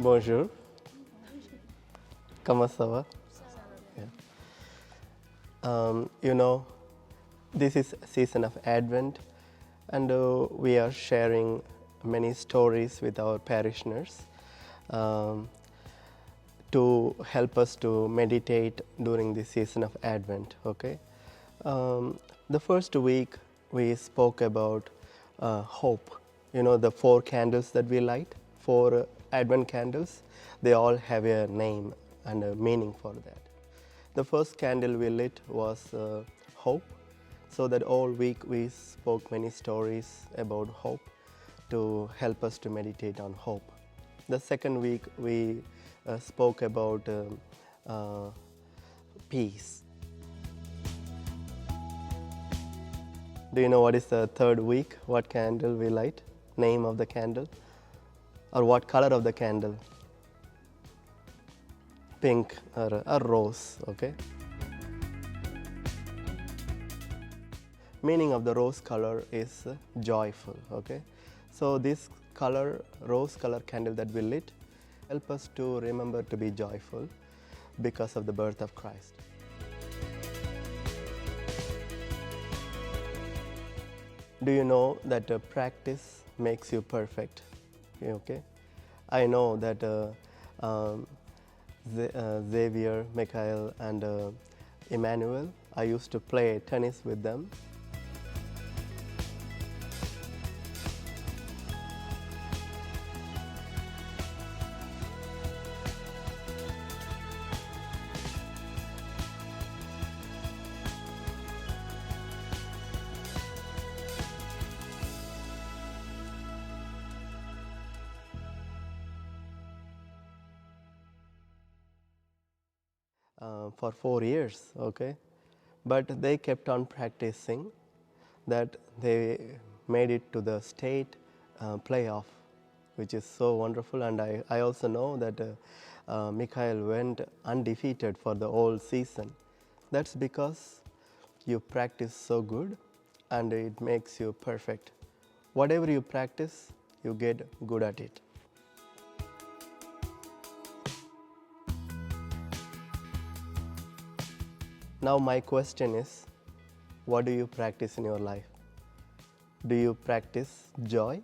Bonjour, comment ça va? Yeah. You know, this is season of Advent, and we are sharing many stories with our parishioners um, to help us to meditate during this season of Advent. Okay, the first week we spoke about hope. You know, the four candles that we light, four Advent candles, they all have a name and a meaning for that. The first candle we lit was hope, so that all week we spoke many stories about hope to help us to meditate on hope. The second week we spoke about uh, peace. Do you know what is the third week? What candle we light? Name of the candle? Or what color of the candle? Pink or a rose, okay? Meaning of the rose color is joyful, okay? So this color, rose color candle that we lit, help us to remember to be joyful because of the birth of Christ. Do you know that practice makes you perfect? Okay, I know that Xavier, Mikhail, and Emmanuel, I used to play tennis with them. For 4 years, okay? But they kept on practicing that they made it to the state playoff, which is so wonderful. And I also know that Mikhail went undefeated for the whole season. That's because you practice so good and it makes you perfect. Whatever you practice, you get good at it. Now my question is, what do you practice in your life? Do you practice joy?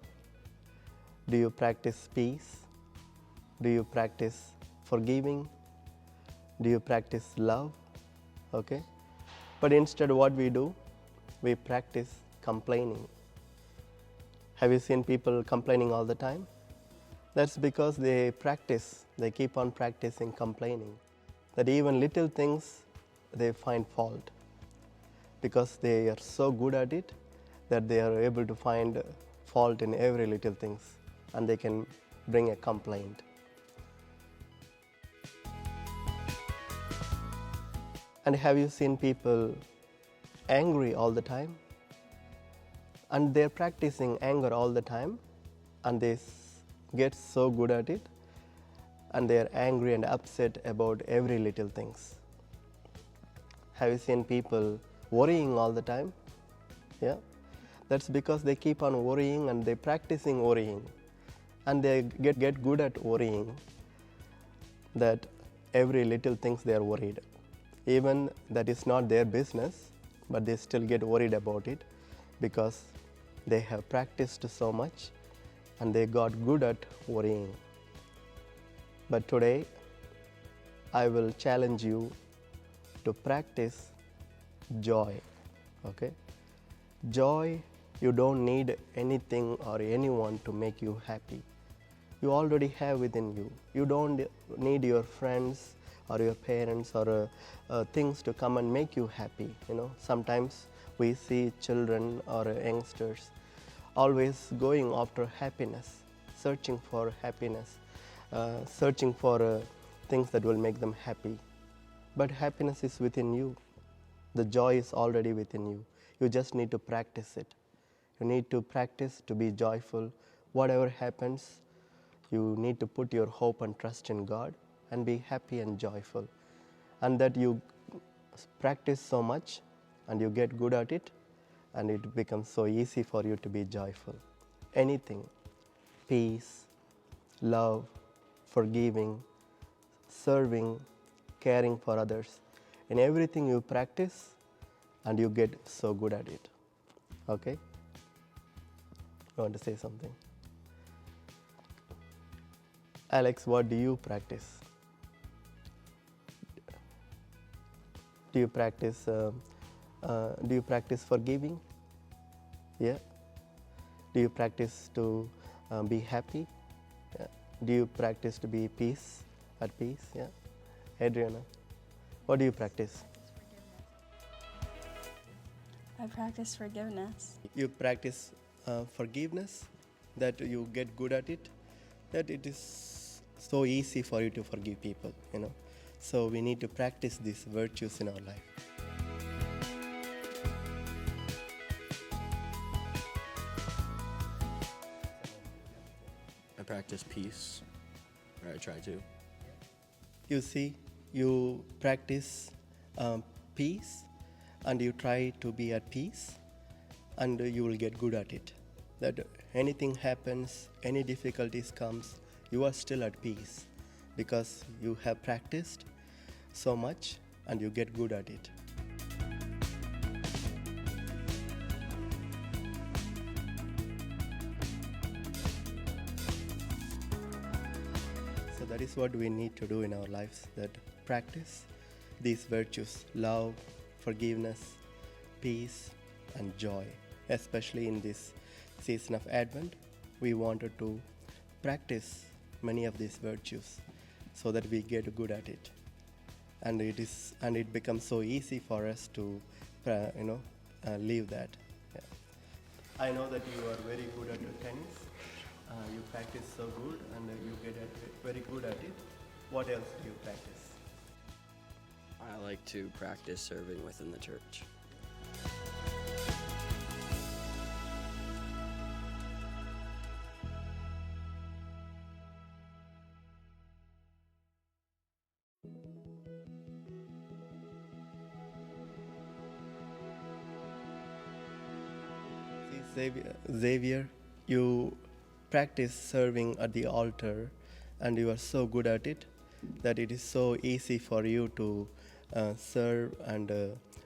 Do you practice peace? Do you practice forgiving? Do you practice love? Okay? But instead what we do, we practice complaining. Have you seen people complaining all the time? That's because they practice, they keep on practicing complaining. That even little things they find fault because they are so good at it that they are able to find fault in every little things and they can bring a complaint. And have you seen people angry all the time? And they're practicing anger all the time and they get so good at it and they're angry and upset about every little things. Have you seen people worrying all the time? Yeah, that's because they keep on worrying and they're practicing worrying and they get good at worrying, that every little things they are worried. Even that is not their business, but they still get worried about it because they have practiced so much and they got good at worrying. But today, I will challenge you to practice joy, okay? Joy, you don't need anything or anyone to make you happy. You already have within you. You don't need your friends or your parents or things to come and make you happy. You know, sometimes we see children or youngsters always going after happiness, searching for happiness, searching for things that will make them happy. But happiness is within you. The joy is already within you. You just need to practice it. You need to practice to be joyful. Whatever happens, you need to put your hope and trust in God and be happy and joyful. And that you practice so much and you get good at it, and it becomes so easy for you to be joyful. Anything, peace, love, forgiving, serving, caring for others. In everything you practice and you get so good at it. Okay? You want to say something? Alex, what do you practice? Do you practice? Do you practice forgiving? Yeah. Do you practice to be happy? Yeah. Do you practice to be at peace? Yeah. Adriana, what do you practice? I practice forgiveness. You practice forgiveness, that you get good at it, that it is so easy for you to forgive people, you know. So we need to practice these virtues in our life. I practice peace, or I try to. You see, you practice peace and you try to be at peace, and you will get good at it. That anything happens, any difficulties comes, you are still at peace because you have practiced so much and you get good at it. So that is what we need to do in our lives, that practice these virtues: love, forgiveness, peace, and joy. Especially in this season of Advent, we wanted to practice many of these virtues so that we get good at it, and it becomes so easy for us to live that. Yeah. I know that you are very good at tennis. You practice so good and you get very good at it. What else do you practice? I like to practice serving within the church. See, Xavier, you practice serving at the altar and you are so good at it that it is so easy for you to serve and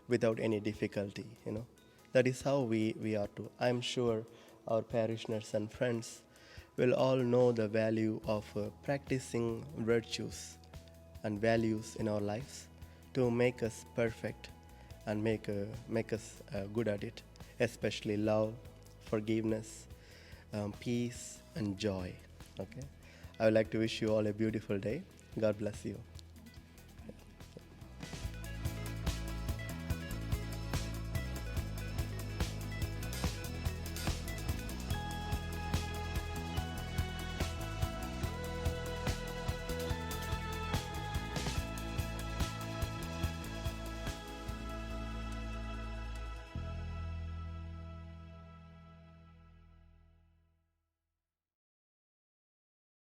without any difficulty, you know. That is how we are to. I'm sure our parishioners and friends will all know the value of practicing virtues and values in our lives to make us perfect and make us good at it, especially love, forgiveness, peace, and joy. Okay, I would like to wish you all a beautiful day. God bless you.